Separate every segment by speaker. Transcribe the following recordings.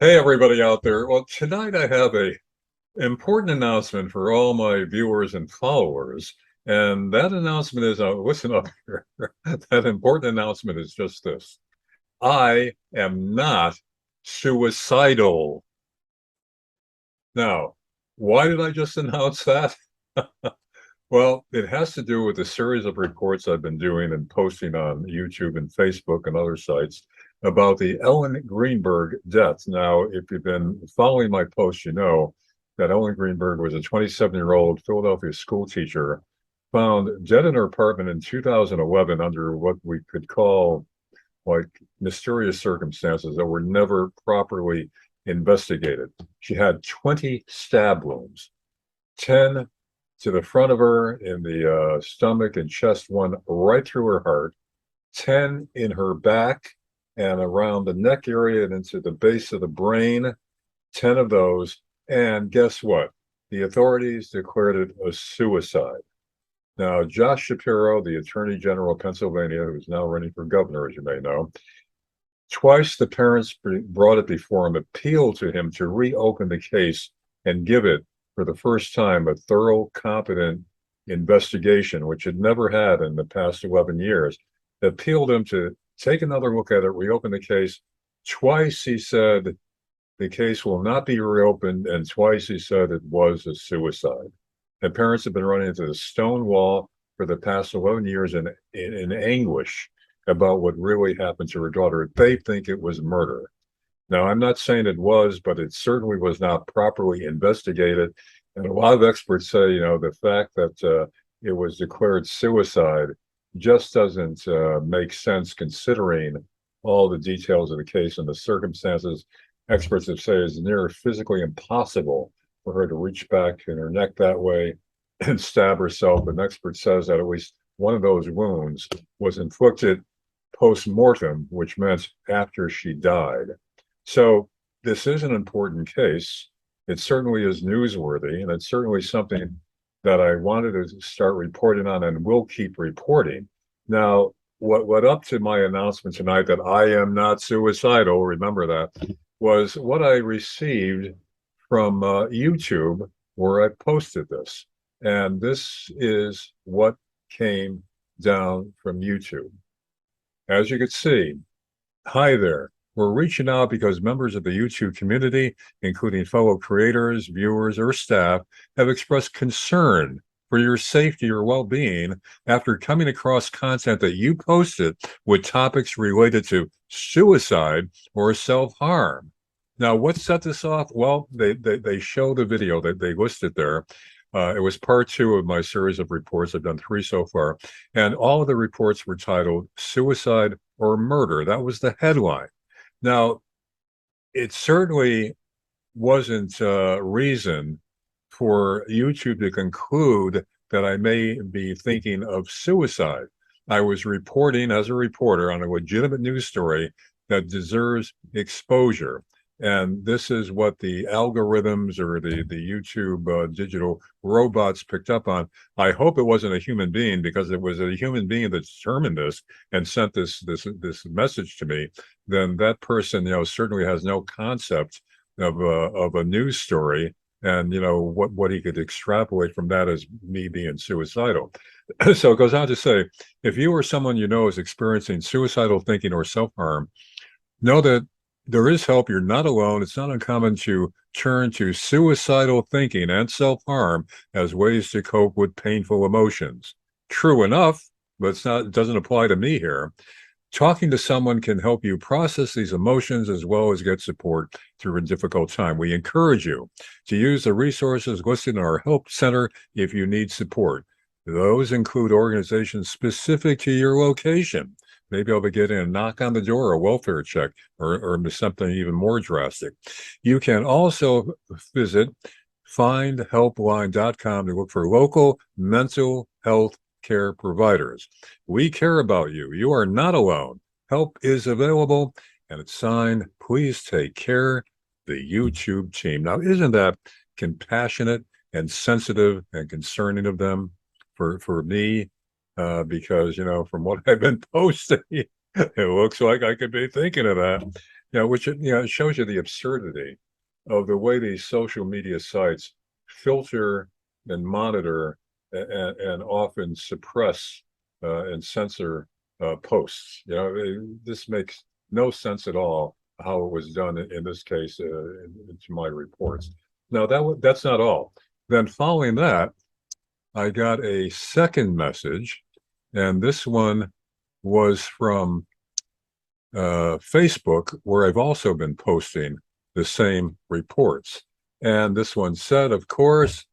Speaker 1: Hey, everybody out there. Well, tonight I have a important announcement for all my viewers and followers. And that announcement is, listen up here. That important announcement is just this. I am not suicidal. Now, why did I just announce that? Well, it has to do with a series of reports I've been doing and posting on YouTube and Facebook and other sites about the Ellen Greenberg death. Now, if you've been following my posts, you know that Ellen Greenberg was a 27-year-old Philadelphia school teacher found dead in her apartment in 2011 under what we could call like mysterious circumstances that were never properly investigated. She had 20 stab wounds, 10 to the front of her in the stomach and chest, one right through her heart, 10 in her back and around the neck area and into the base of the brain, 10 of those. And guess what? The authorities declared it a suicide. Now, Josh Shapiro, the Attorney General of Pennsylvania, who's now running for governor, as you may know, twice the parents brought it before him, appealed to him to reopen the case and give it, for the first time, a thorough, competent investigation, which it never had in the past 11 years. Appealed him to take another look at it, reopen the case. Twice he said the case will not be reopened, and twice he said it was a suicide. And parents have been running into the stone wall for the past 11 years in anguish about what really happened to her daughter. They think it was murder. Now, I'm not saying it was, but it certainly was not properly investigated. And a lot of experts say, the fact that it was declared suicide just doesn't make sense considering all the details of the case and the circumstances. Experts have said it's near physically impossible for her to reach back in her neck that way and stab herself. An expert says that at least one of those wounds was inflicted post-mortem, which meant after she died. So this is an important case. It certainly is newsworthy, and it's certainly something that I wanted to start reporting on and will keep reporting. Now, what led up to my announcement tonight that I am not suicidal, remember that, was what I received from YouTube where I posted this. And this is what came down from YouTube. As you can see, hi there. We're reaching out because members of the YouTube community, including fellow creators, viewers, or staff, have expressed concern for your safety or well-being after coming across content that you posted with topics related to suicide or self-harm. Now, what set this off? Well, they show the video that they listed there. It was part two of my series of reports. I've done three so far. And all of the reports were titled Suicide or Murder. That was the headline. Now, it certainly wasn't reason for YouTube to conclude that I may be thinking of suicide. I was reporting as a reporter on a legitimate news story that deserves exposure. And this is what the algorithms or the YouTube digital robots picked up on. I hope it wasn't a human being, because it was a human being that determined this and sent this message to me. Then that person, certainly has no concept of a news story, and what he could extrapolate from that as me being suicidal. So it goes on to say, if you or someone you know is experiencing suicidal thinking or self-harm, know that there is help. You're not alone. It's not uncommon to turn to suicidal thinking and self-harm as ways to cope with painful emotions. True enough, but it doesn't apply to me here. Talking to someone can help you process these emotions as well as get support through a difficult time. We encourage you to use the resources listed in our help center if you need support. Those include organizations specific to your location. Maybe I'll be getting a knock on the door, a welfare check, or something even more drastic. You can also visit findhelpline.com to look for local mental health care providers. We care about you. You are not alone. Help is available, and it's signed, Please Take Care, the YouTube team. Now, isn't that compassionate and sensitive and concerning of them for me? Because, from what I've been posting, It looks like I could be thinking of that. Which it shows you the absurdity of the way these social media sites filter and monitor and often suppress and censor posts. This makes no sense at all how it was done in this case into my reports. Now that's not all. Then following that, I got a second message, and this one was from Facebook, where I've also been posting the same reports. And this one said, of course,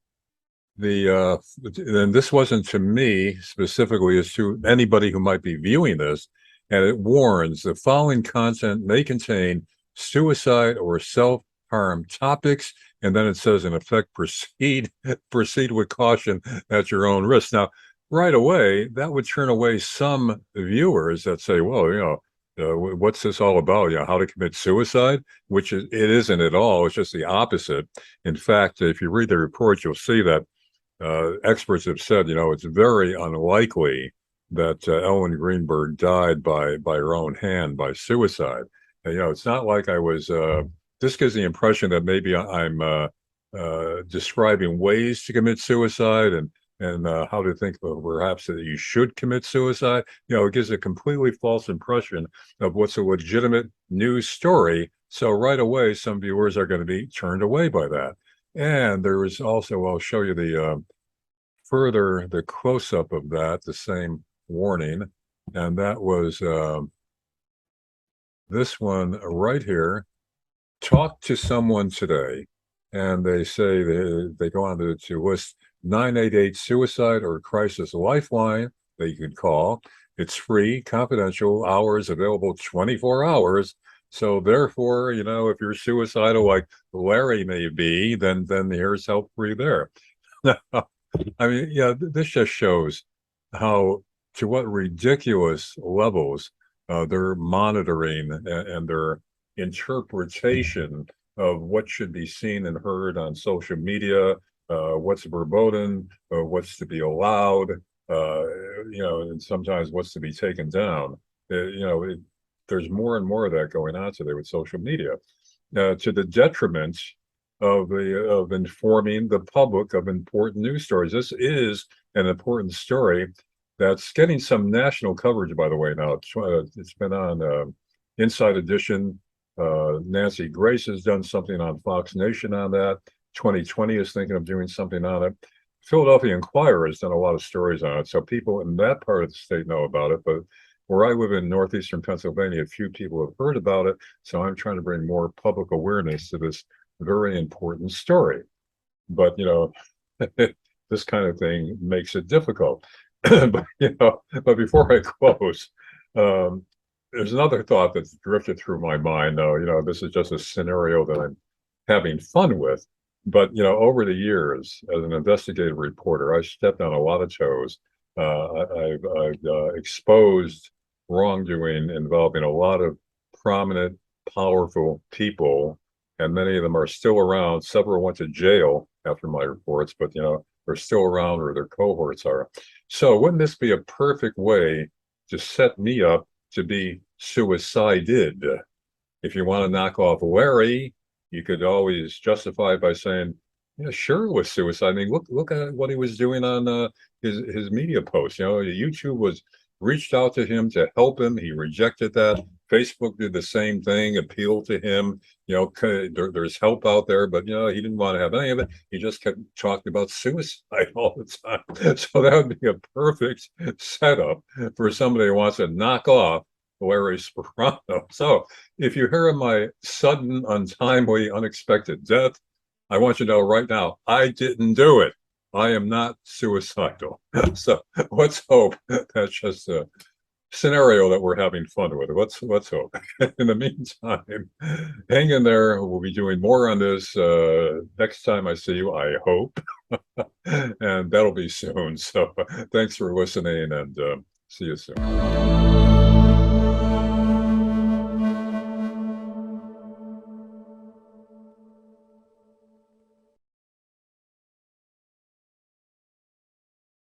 Speaker 1: and this wasn't to me specifically, it's to anybody who might be viewing this. And it warns the following content may contain suicide or self-harm topics. And then it says, in effect, proceed with caution at your own risk. Now, right away, that would turn away some viewers that say, well, what's this all about? How to commit suicide? Which it isn't at all. It's just the opposite. In fact, if you read the report, you'll see that experts have said, it's very unlikely that Ellen Greenberg died by her own hand by suicide. And, it's not like I was. This gives the impression that maybe I'm describing ways to commit suicide and how to think perhaps that you should commit suicide. It gives a completely false impression of what's a legitimate news story. So right away, some viewers are going to be turned away by that. And there is also, I'll show you the further the close-up of that, the same warning. And that was this one right here. Talk to someone today. And they say they go on to list 988 suicide or crisis lifeline that you could call. It's free, confidential, hours available 24 hours. So therefore, if you're suicidal like Larry may be, then here's help free there. I mean, this just shows how to what ridiculous levels they're monitoring and their interpretation of what should be seen and heard on social media, what's verboten, what's to be allowed, and sometimes what's to be taken down. There's more and more of that going on today with social media, to the detriment of informing the public of important news stories. This is an important story that's getting some national coverage, by the way. Now it's been on Inside Edition. Nancy Grace has done something on Fox Nation on that. 2020 is thinking of doing something on it. Philadelphia Inquirer has done a lot of stories on it, so people in that part of the state know about it. But where I live in northeastern Pennsylvania, a few people have heard about it. So I'm trying to bring more public awareness to this very important story. But this kind of thing makes it difficult. but before I close, there's another thought that's drifted through my mind. Though, this is just a scenario that I'm having fun with. But, over the years, as an investigative reporter, I stepped on a lot of toes. I've exposed wrongdoing involving a lot of prominent, powerful people, and many of them are still around. Several went to jail after my reports, but, they're still around, or their cohorts are. So wouldn't this be a perfect way to set me up to be suicided? If you want to knock off Larry, you could always justify it by saying, sure, it was suicide. I mean, look at what he was doing on his media posts. YouTube was reached out to him to help him. He rejected that. Facebook did the same thing, appealed to him. There's help out there, but he didn't want to have any of it. He just kept talking about suicide all the time. So that would be a perfect setup for somebody who wants to knock off Larry Sperano. So if you hear of my sudden, untimely, unexpected death, I want you to know right now, I didn't do it. I am not suicidal. So let's hope that's just a scenario that we're having fun with. Let's hope. In the meantime, hang in there. We'll be doing more on this next time I see you, I hope. And that'll be soon. So thanks for listening, and see you soon.